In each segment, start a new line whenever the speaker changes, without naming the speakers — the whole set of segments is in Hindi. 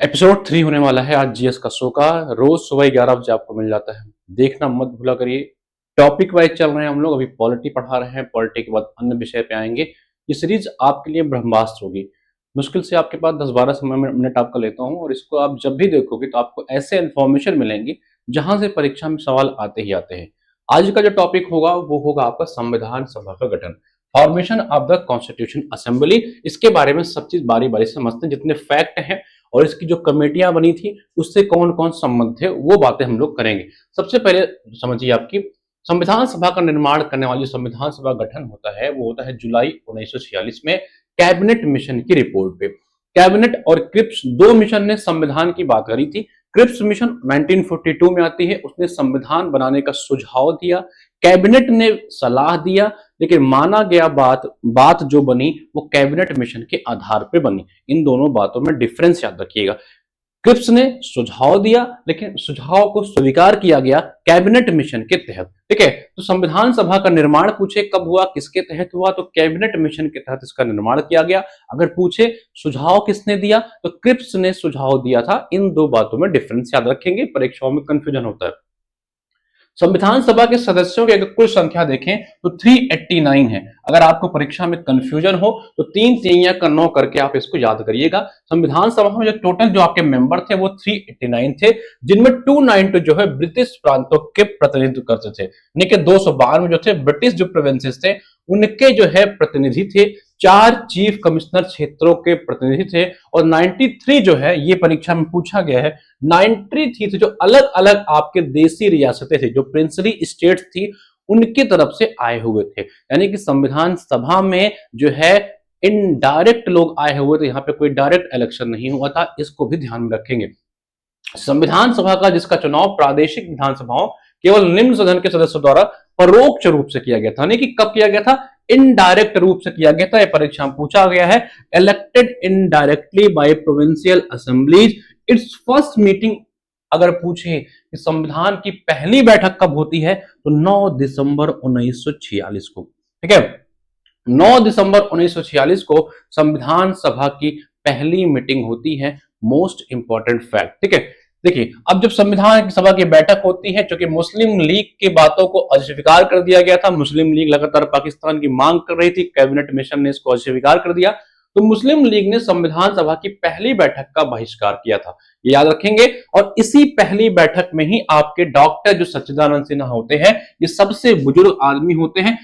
एपिसोड 3 होने वाला है आज जीएस का शो का। रोज सुबह 11 बजे आपको मिल जाता है, देखना मत भूला करिए। टॉपिक वाइज चल रहे हैं हम लोग, अभी पॉलिटी पढ़ा रहे हैं, पॉलिटी के बाद अन्य विषय पे आएंगे। ये सीरीज आपके लिए ब्रह्मास्त्र होगी। मुश्किल से आपके पास 10-12 मिनट आपका लेता हूँ और इसको आप जब भी देखोगे तो आपको ऐसे इन्फॉर्मेशन मिलेंगी जहां से परीक्षा में सवाल आते ही आते हैं। आज का जो टॉपिक होगा वो होगा आपका संविधान सभा का गठन, formation of the constitution assembly. इसके बारे में सब चीज बारी बारी से समझते हैं, जितने फैक्ट हैं और इसकी जो कमेटियां बनी थी उससे कौन कौन संबंध थे वो बातें हम लोग करेंगे। सबसे पहले समझिए, आपकी संविधान सभा का निर्माण करने वाली संविधान सभा गठन होता है वो होता है जुलाई 1946 में कैबिनेट मिशन की रिपोर्ट पे। कैबिनेट और क्रिप्स दो मिशन ने संविधान की बात करी थी। क्रिप्स मिशन 1942 में आती है, उसने संविधान बनाने का सुझाव दिया, कैबिनेट ने सलाह दिया, लेकिन माना गया बात जो बनी वो कैबिनेट मिशन के आधार पे बनी। इन दोनों बातों में डिफरेंस याद रखिएगा। क्रिप्स ने सुझाव दिया लेकिन सुझाव को स्वीकार किया गया कैबिनेट मिशन के तहत। ठीक है, तो संविधान सभा का निर्माण पूछे कब हुआ, किसके तहत हुआ, तो कैबिनेट मिशन के तहत इसका निर्माण किया गया। अगर पूछे सुझाव किसने दिया तो क्रिप्स ने सुझाव दिया था। इन दो बातों में डिफरेंस याद रखेंगे, परीक्षाओं में कंफ्यूजन होता है। संविधान सभा के सदस्यों की अगर कुल संख्या देखें तो 389 है। अगर आपको परीक्षा में कंफ्यूजन हो तो 3 3 का 9 करके आप इसको याद करिएगा। संविधान सभा में जो टोटल जो आपके मेंबर थे वो 389 थे, जिनमें 292 जो है ब्रिटिश प्रांतों के प्रतिनिधित्व करते थे, यानी कि 292 जो थे ब्रिटिश जो प्रोविंसेस थे उनके जो है प्रतिनिधि थे। 4 चीफ कमिश्नर क्षेत्रों के प्रतिनिधि थे और 93 जो है ये परीक्षा में पूछा गया है, 93 थे जो अलग अलग आपके देसी रियासतें थी, जो प्रिंसली स्टेट्स थी उनकी तरफ से आए हुए थे। यानी कि संविधान सभा में जो है इनडायरेक्ट लोग आए हुए थे, यहाँ पे कोई डायरेक्ट इलेक्शन नहीं हुआ था, इसको भी ध्यान में रखेंगे। संविधान सभा का जिसका चुनाव प्रादेशिक विधानसभाओं केवल निम्न सदन के सदस्यों द्वारा परोक्ष रूप से किया गया था, यानी कि कब किया गया था, इनडायरेक्ट रूप से किया गया था। यह परीक्षा में पूछा गया है, elected indirectly bye provincial assemblies it's first meeting. अगर पूछे कि संविधान की पहली बैठक कब होती है तो 9 दिसंबर 1946 को। ठीक है, 9 दिसंबर 1946 को संविधान सभा की पहली मीटिंग होती है। Most important fact. ठीक है, देखिए अब जब संविधान सभा की बैठक होती है, क्योंकि मुस्लिम लीग की बातों को अस्वीकार कर दिया गया था, मुस्लिम लीग लगातार पाकिस्तान की मांग कर रही थी, कैबिनेट मिशन ने इसको अस्वीकार कर दिया, तो मुस्लिम लीग ने संविधान सभा की पहली बैठक का बहिष्कार किया था, ये याद रखेंगे। और इसी पहली बैठक में ही आपके डॉक्टर जो सच्चिदानंद सिन्हा होते हैं, ये सबसे बुजुर्ग आदमी होते हैं,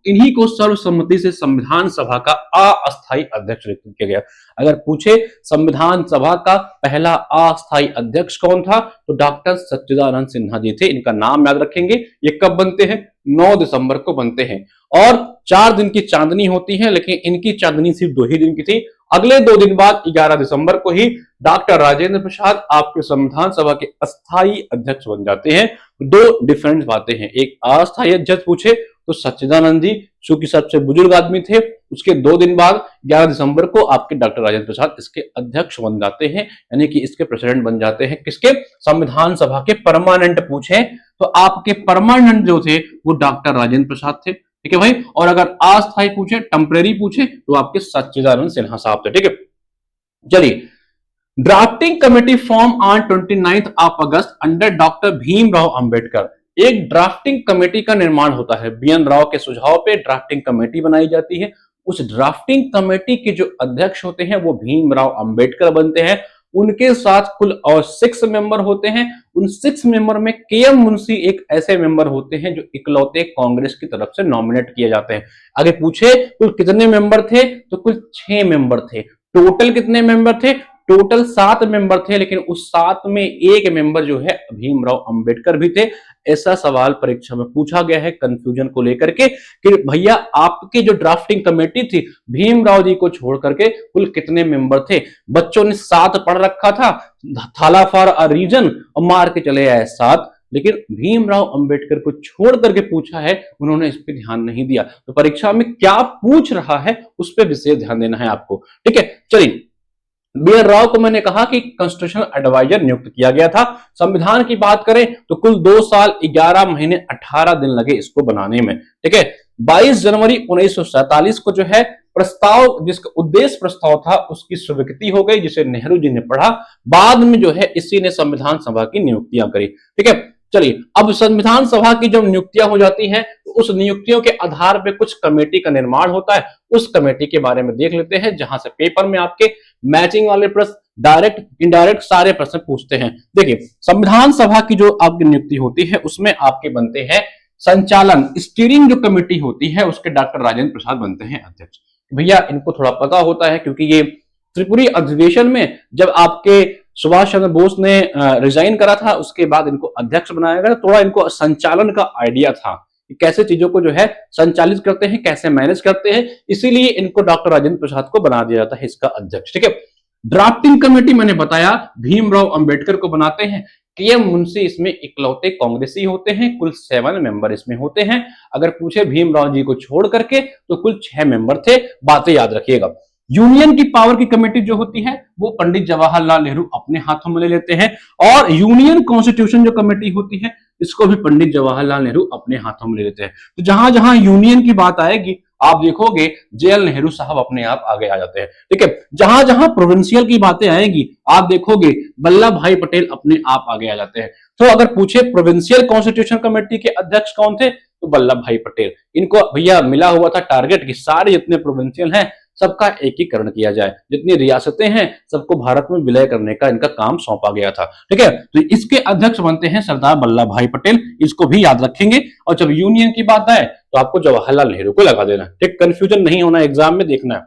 इन्हीं को सर्वसम्मति से संविधान सभा का अस्थायी अध्यक्ष नियुक्त किया गया। अगर पूछे संविधान सभा का पहला अस्थायी अध्यक्ष कौन था तो डॉक्टर सच्चिदानंद सिन्हा जी थे। इनका नाम याद रखेंगे। ये कब बनते हैं, 9 दिसंबर को बनते हैं और 4 दिन की चांदनी होती है, लेकिन इनकी चांदनी सिर्फ 2 ही दिन की थी। अगले 2 दिन बाद 11 दिसंबर को ही डॉक्टर राजेंद्र प्रसाद आपके संविधान सभा के अस्थायी अध्यक्ष बन जाते हैं। 2 डिफरेंट बातें हैं, एक अस्थायी अध्यक्ष पूछे तो सच्चिदानंद जी चूंकि सबसे बुजुर्ग आदमी थे, उसके 2 दिन बाद 11 दिसंबर को आपके डॉक्टर राजेंद्र प्रसाद इसके अध्यक्ष बन जाते हैं, यानी कि इसके प्रेसिडेंट बन जाते हैं। किसके, संविधान सभा के। परमानेंट पूछे तो आपके परमानेंट जो थे वो डॉक्टर राजेंद्र प्रसाद थे। ठीक है भाई, और अगर अस्थायी पूछे, टेम्परेरी पूछे तो आपके सच्चिदानंद सिन्हा साहब थे। ठीक है, चलिए drafting committee form on 29 August under doctor Bhimrao Ambedkar. एक ड्राफ्टिंग कमेटी का निर्माण होता है, बीएन राव के सुझाव पे ड्राफ्टिंग कमेटी बनाई जाती है। उस ड्राफ्टिंग कमेटी के जो अध्यक्ष होते हैं वो भीमराव अंबेडकर बनते हैं। उनके साथ कुल और 6 मेंबर होते हैं। उन 6 मेंबर में केएम मुंशी एक ऐसे मेंबर होते हैं जो इकलौते कांग्रेस की तरफ से नॉमिनेट किए जाते हैं। आगे पूछे कुल कितने मेंबर थे तो कुल 6 मेंबर थे। टोटल कितने मेंबर थे, टोटल 7 मेंबर थे, लेकिन उस 7 में एक मेंबर जो है भीमराव अंबेडकर भी थे। ऐसा सवाल परीक्षा में पूछा गया है कंफ्यूजन को लेकर के कि भैया आपकी जो ड्राफ्टिंग कमेटी थी भीमराव जी को छोड़ करके कुल कितने मेंबर थे। बच्चों ने 7 पढ़ रखा था, थाला फॉर अ रीजन, और मार के चले आए 7, लेकिन भीमराव अंबेडकर को छोड़ करके पूछा है, उन्होंने इस पर ध्यान नहीं दिया। तो परीक्षा में क्या पूछ रहा है उस पर विशेष ध्यान देना है आपको। ठीक है, चलिए बीएन राव को मैंने कहा कि कॉन्स्टिट्यूशनल एडवाइजर नियुक्त किया गया था। संविधान की बात करें तो कुल 2 साल 11 महीने 18 दिन लगे इसको बनाने में। ठीक है, 22 जनवरी 1947 को जो है प्रस्ताव, जिसका उद्देश्य प्रस्ताव था, उसकी स्वीकृति हो गई, जिसे नेहरू जी ने पढ़ा। बाद में जो है इसी ने संविधान सभा की नियुक्तियां करी। ठीक है, चलिए अब संविधान सभा की जब नियुक्तियां हो जाती हैं तो उस नियुक्तियों के आधार पर कुछ कमेटी का निर्माण होता है। उस कमेटी के बारे में देख लेते हैं, जहां से पेपर में आपके मैचिंग वाले प्रश्न, डायरेक्ट इनडायरेक्ट सारे प्रश्न पूछते हैं। देखिए, संविधान सभा की जो आपकी नियुक्ति होती है उसमें आपके बनते हैं संचालन, स्टीयरिंग जो कमेटी होती है उसके डॉक्टर राजेंद्र प्रसाद बनते हैं अध्यक्ष। भैया इनको थोड़ा पता होता है, क्योंकि ये त्रिपुरी अधिवेशन में जब आपके सुभाष चंद्र बोस ने रिजाइन करा था, उसके बाद इनको अध्यक्ष बनाया गया। थोड़ा इनको संचालन का आइडिया था कि कैसे चीजों को जो है संचालित करते हैं, कैसे मैनेज करते हैं, इसीलिए इनको डॉक्टर राजेंद्र प्रसाद को बना दिया जाता है इसका अध्यक्ष। ठीक है, ड्राफ्टिंग कमेटी मैंने बताया भीमराव अंबेडकर को बनाते हैं। के.एम. मुंशी इसमें इकलौते कांग्रेसी होते हैं, कुल 7 मेंबर इसमें होते हैं। अगर पूछे भीमराव जी को छोड़ करके तो कुल 6 मेंबर थे, बातें याद रखिएगा। यूनियन की पावर की कमेटी जो होती है वो पंडित जवाहरलाल नेहरू अपने हाथों में ले लेते हैं, और यूनियन कॉन्स्टिट्यूशन जो कमेटी होती है इसको भी पंडित जवाहरलाल नेहरू अपने हाथों में ले लेते हैं। तो जहां जहां यूनियन की बात आएगी आप देखोगे जेएल नेहरू साहब अपने आप आगे आ जाते हैं। ठीक है, जहां जहां प्रोविंशियल की बातें आएंगी आप देखोगे वल्लभ भाई पटेल अपने आप आगे आ जाते हैं। तो अगर पूछे प्रोविंशियल कॉन्स्टिट्यूशन कमेटी के अध्यक्ष कौन थे तो वल्लभ भाई पटेल। इनको भैया मिला हुआ था टारगेट कि सारे जितने प्रोविंशियल हैं सबका एकीकरण किया जाए, जितनी रियासतें हैं सबको भारत में विलय करने का इनका काम सौंपा गया था। ठीक है, तो इसके अध्यक्ष बनते हैं सरदार वल्लभ भाई पटेल, इसको भी याद रखेंगे। और जब यूनियन की बात आए तो आपको जवाहरलाल नेहरू को लगा देना। ठीक, कंफ्यूजन नहीं होना, एग्जाम में देखना है।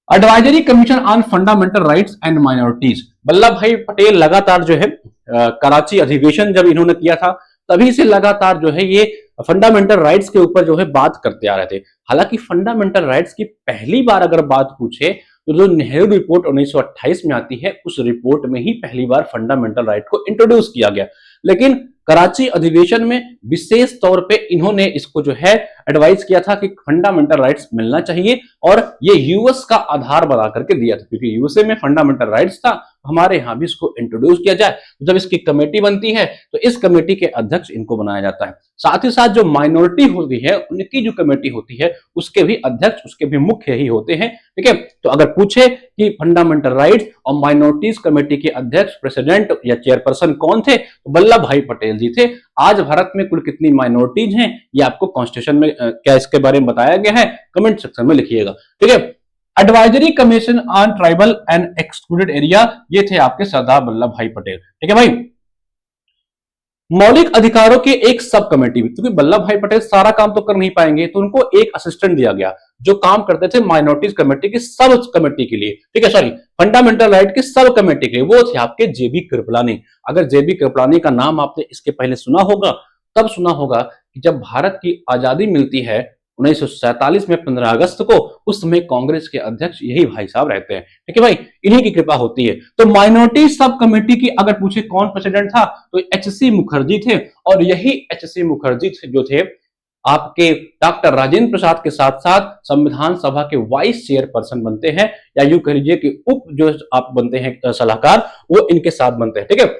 Advisory commission on fundamental rights and minorities, Vallabh भाई पटेल लगातार जो है कराची अधिवेशन जब इन्होंने किया था तभी से लगातार जो है ये फंडामेंटल राइट्स के ऊपर जो है बात करते आ रहे थे। हालांकि फंडामेंटल राइट्स की पहली बार अगर बात पूछे तो जो नेहरू रिपोर्ट 1928 में आती है उस रिपोर्ट में ही पहली बार फंडामेंटल राइट को इंट्रोड्यूस किया गया। लेकिन कराची अधिवेशन में विशेष तौर पे इन्होंने इसको जो है एडवाइस किया था कि फंडामेंटल राइट्स मिलना चाहिए, और ये यूएस का आधार बना करके दिया था, क्योंकि यूएसए में फंडामेंटल राइट्स था, हमारे यहां भी इसको इंट्रोड्यूस किया जाए। तो जब इसकी कमेटी बनती है तो इस कमेटी के अध्यक्ष इनको बनाया जाता है। साथ ही साथ जो माइनॉरिटी होती है उनकी जो कमेटी होती है उसके भी अध्यक्ष, उसके भी मुख्य ही होते हैं। ठीक है, तो अगर पूछे कि फंडामेंटल राइट्स और माइनॉरिटीज कमेटी के अध्यक्ष, प्रेसिडेंट या चेयरपर्सन कौन थे, तो वल्लभ भाई पटेल जी थे। आज भारत में कुल कितनी माइनॉरिटीज हैं ये आपको कॉन्स्टिट्यूशन में क्या इसके बारे में बताया गया है, कमेंट सेक्शन में लिखिएगा। ठीक है, advisory commission on tribal and excluded area, ये थे आपके सरदार वल्लभ भाई पटेल। ठीक है भाई, मौलिक अधिकारों की एक सब कमेटी भी, क्योंकि वल्लभ भाई पटेल सारा काम तो कर नहीं पाएंगे तो उनको एक असिस्टेंट दिया गया जो काम करते थे माइनॉरिटीज कमेटी की सब कमेटी के लिए। ठीक है, सॉरी फंडामेंटल राइट की सब कमेटी के लिए, वो थे आपके जेबी कृपलानी। अगर जेबी कृपलानी का नाम आपने इसके पहले सुना होगा, तब सुना होगा कि जब भारत की आजादी मिलती है 1947 में 15 अगस्त को, उस समय कांग्रेस के अध्यक्ष यही भाई साहब रहते हैं। ठीक है भाई, इन्हीं की कृपा होती है। तो माइनॉरिटी सब कमेटी की अगर पूछे कौन प्रेसिडेंट था तो एच.सी. मुखर्जी थे, और यही एच.सी. मुखर्जी जो थे आपके डॉक्टर राजेंद्र प्रसाद के साथ साथ संविधान सभा के वाइस चेयरपर्सन बनते हैं, या यूं कह लीजिए कि उप जो आप बनते हैं सलाहकार, वो इनके साथ बनते हैं। ठीक है,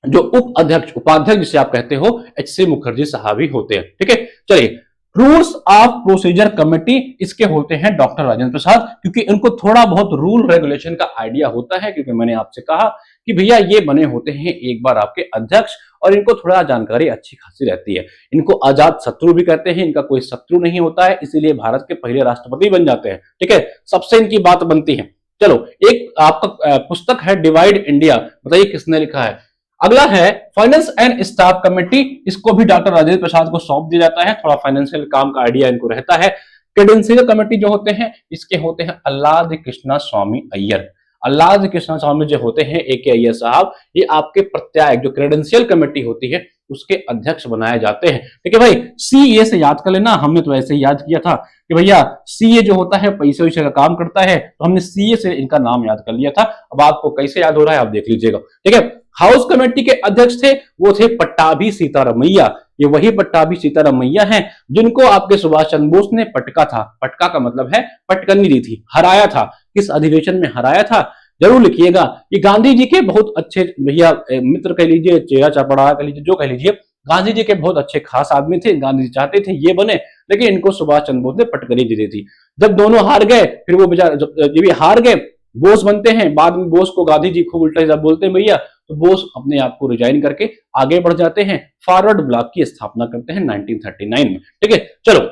जो उप अध्यक्ष उपाध्यक्ष जिसे आप कहते हो एच.सी. मुखर्जी साहब ही होते हैं। ठीक है, चलिए रूल्स ऑफ प्रोसीजर कमेटी, इसके होते हैं डॉक्टर राजेंद्र प्रसाद, क्योंकि इनको थोड़ा बहुत रूल रेगुलेशन का आइडिया होता है, क्योंकि मैंने आपसे कहा कि भैया ये बने होते हैं एक बार आपके अध्यक्ष, और इनको थोड़ा जानकारी अच्छी खासी रहती है। इनको आजाद शत्रु भी कहते हैं, इनका कोई शत्रु नहीं होता है, इसीलिए भारत के पहले राष्ट्रपति बन जाते हैं। ठीक है, सबसे इनकी बात बनती है। चलो, एक आपका पुस्तक है डिवाइड इंडिया, बताइए किसने लिखा है। अगला है फाइनेंस एंड स्टाफ कमेटी, इसको भी डॉक्टर राजेंद्र प्रसाद को सौंप दिया जाता है, थोड़ा फाइनेंशियल काम का आइडिया इनको रहता है। क्रेडेंशियल कमेटी जो होते हैं इसके होते हैं अल्लाद कृष्णा स्वामी अय्यर। अल्लाद कृष्णा स्वामी जो होते हैं ए के अय्यर साहब, ये आपके प्रत्यायक जो क्रेडेंशियल कमेटी होती है उसके अध्यक्ष बनाए जाते हैं। ठीक है भाई, सीए से याद कर लेना, हमने तो ऐसे ही याद किया था कि भैया सीए जो होता है पैसे वैसे का काम करता है, तो हमने सीए से इनका नाम याद कर लिया था। अब आपको कैसे याद हो रहा है आप देख लीजिएगा। ठीक है, हाउस कमेटी के अध्यक्ष थे वो थे पट्टाभी सीतारमैया। ये वही पट्टाभी सीतारमैया हैं जिनको आपके सुभाष चंद्र बोस ने पटका था, पटका का मतलब है पटकनी दी थी, हराया था। किस अधिवेशन में हराया था जरूर लिखिएगा। ये गांधी जी के बहुत अच्छे भैया मित्र कह लीजिए, चेहरा चपड़ा कह लीजिए, जो कह लीजिए, गांधी जी के बहुत अच्छे खास आदमी थे, गांधी जी चाहते थे ये बने, लेकिन इनको सुभाष चंद्र बोस ने पटकनी दे दी थी। जब दोनों हार गए, फिर वो बेचारे जब ये भी हार गए, बोस बनते हैं, बाद में बोस को गांधी जी खूब उल्टा सीधा बोलते हैं भैया, तो बोस अपने आप को रिजाइन करके आगे बढ़ जाते हैं, फॉरवर्ड ब्लॉक की स्थापना करते हैं 1939 में। ठीक है, चलो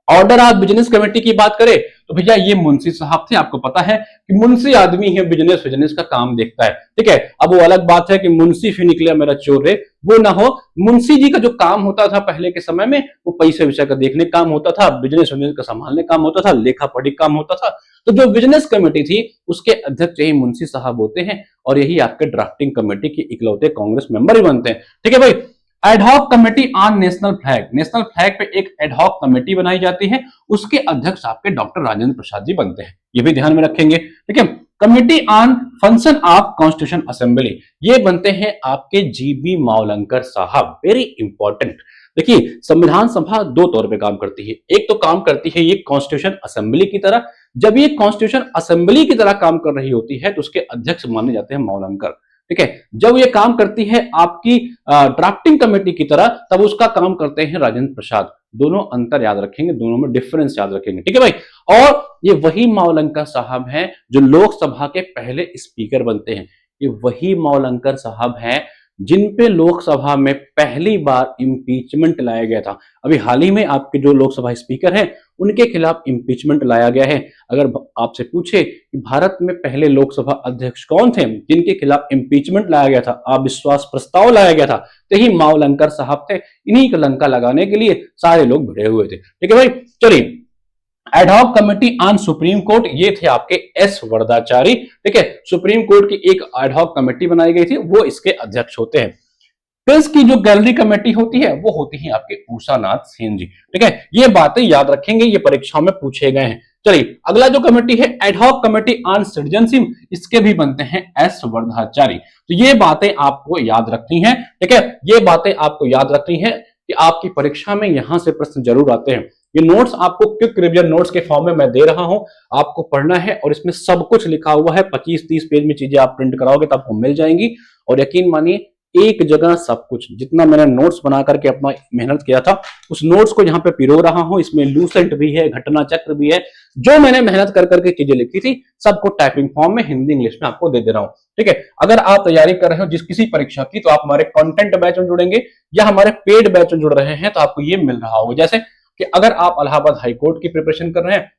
ऑर्डर ऑफ बिजनेस कमेटी की बात करें तो भैया ये मुंशी साहब थे। आपको पता है कि मुंशी आदमी है, बिजनेस बिजनेस का काम देखता है। ठीक है, अब वो अलग बात है कि मुंशी फिर निकला मेरा चोर रे, वो ना हो। मुंशी जी का जो काम होता था पहले के समय में, वो पैसे वैसे का देखने काम होता था, बिजनेस बिजनेस का संभालने काम होता था, लेखा पढ़ी काम होता था। तो जो बिजनेस कमेटी थी उसके अध्यक्ष यही मुंशी साहब होते हैं, और यही आपके ड्राफ्टिंग कमेटी के इकलौते कांग्रेस मेंबर भी बनते हैं। ठीक है भाई, ad hoc committee on national flag, national flag पे एक एडहॉक कमेटी बनाई जाती है, उसके अध्यक्ष आपके डॉक्टर राजेंद्र प्रसाद जी बनते हैं, ये भी ध्यान में रखेंगे। ठीक है, committee on function of constitution assembly, ये बनते हैं आपके जीबी मावलंकर साहब, वेरी इंपॉर्टेंट। देखिए संविधान सभा दो तौर पे काम करती है, एक तो काम करती है ये कॉन्स्टिट्यूशन असेंबली की तरह, जब ये कॉन्स्टिट्यूशन असेंबली की तरह काम कर रही होती है तो उसके अध्यक्ष माने जाते हैं मावलंकर। ठीक है, जब ये काम करती है आपकी ड्राफ्टिंग कमेटी की तरह, तब उसका काम करते हैं राजेंद्र प्रसाद। दोनों अंतर याद रखेंगे, दोनों में डिफरेंस याद रखेंगे। ठीक है भाई, और ये वही मावलंकर साहब हैं जो लोकसभा के पहले स्पीकर बनते हैं, ये वही मावलंकर साहब हैं जिन पे लोकसभा में पहली बार इंपीचमेंट लाया गया था। अभी हाल ही में आपके जो लोकसभा स्पीकर हैं उनके खिलाफ इंपीचमेंट लाया गया है। अगर आपसे पूछे कि भारत में पहले लोकसभा अध्यक्ष कौन थे जिनके खिलाफ इंपीचमेंट लाया गया था, अविश्वास प्रस्ताव लाया गया था, तो ही मावलंकर साहब थे। इन्हीं को लंका लगाने के लिए सारे लोग भिड़े हुए थे। ठीक है भाई, चलिए ad hoc committee on supreme court, ये थे आपके एस वरदाचारी। ठीक है, सुप्रीम कोर्ट की एक एडहॉक कमेटी बनाई गई थी, वो इसके अध्यक्ष होते हैं। प्रेस की जो गैलरी कमेटी होती है वो होती है आपके उषा नाथ सेन जी। ठीक है, ये बातें याद रखेंगे, ये परीक्षाओं में पूछे गए हैं। चलिए अगला जो कमेटी है एडहॉक कमेटी ऑन सिटीजनशिप, इसके भी बनते हैं एस वर्धाचारी। तो ये बातें आपको याद रखनी है। ठीक है, ये बातें आपको याद रखनी है कि आपकी परीक्षा में यहां से प्रश्न जरूर आते हैं। ये नोट्स आपको क्विक रिवीजन नोट्स के फॉर्म में मैं दे रहा हूं, आपको पढ़ना है और इसमें सब कुछ लिखा हुआ है। 25-30 पेज में चीजें आप प्रिंट कराओगे तो आपको मिल जाएंगी, और यकीन मानिए एक जगह सब कुछ, जितना मैंने नोट्स बना करके अपना मेहनत किया था उस नोट्स को यहाँ पे पिरो रहा हूं। इसमें लूसेंट भी है, घटना चक्र भी है, जो मैंने मेहनत कर करके चीजें लिखी थी सबको टाइपिंग फॉर्म में हिंदी इंग्लिश में आपको दे रहा हूं। ठीक है, अगर आप तैयारी कर रहे हो जिस किसी परीक्षा की, तो आप हमारे कंटेंट बैच में जुड़ेंगे या हमारे पेड बैच में जुड़ रहे हैं तो आपको ये मिल रहा होगा। जैसे कि अगर आप इलाहाबाद हाईकोर्ट की प्रिपरेशन कर रहे हैं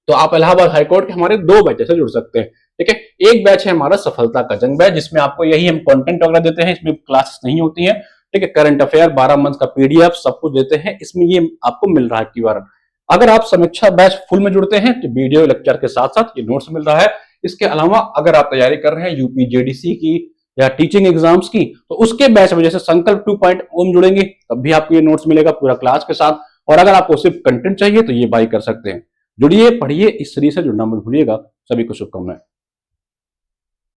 तो आप इलाहाबाद हाईकोर्ट के हमारे दो बैच से जुड़ सकते हैं। ठीक है, एक बैच है हमारा सफलता का जंग बैच, जिसमें आपको यही हम कंटेंट वगैरह देते हैं, इसमें क्लासेस नहीं होती है। ठीक है, करंट अफेयर 12 मंथ का पीडीएफ सब कुछ देते हैं, इसमें ये आपको मिल रहा है की बार। अगर आप समीक्षा बैच फुल में जुड़ते हैं तो वीडियो लेक्चर के साथ साथ ये नोट्स मिल रहा है। इसके अलावा अगर आप तैयारी कर रहे हैं यूपी जेडीसी की या टीचिंग एग्जाम्स की, तो उसके बैच में जैसे संकल्प 2.0 में जुड़ेंगे तब भी आपको ये नोट्स मिलेगा पूरा क्लास के साथ। और अगर आपको सिर्फ कंटेंट चाहिए तो ये बाई कर सकते हैं। जुड़िए, पढ़िए, इस सीरीज से जुड़ना मत भूलिएगा। सभी को शुभकामनाएं।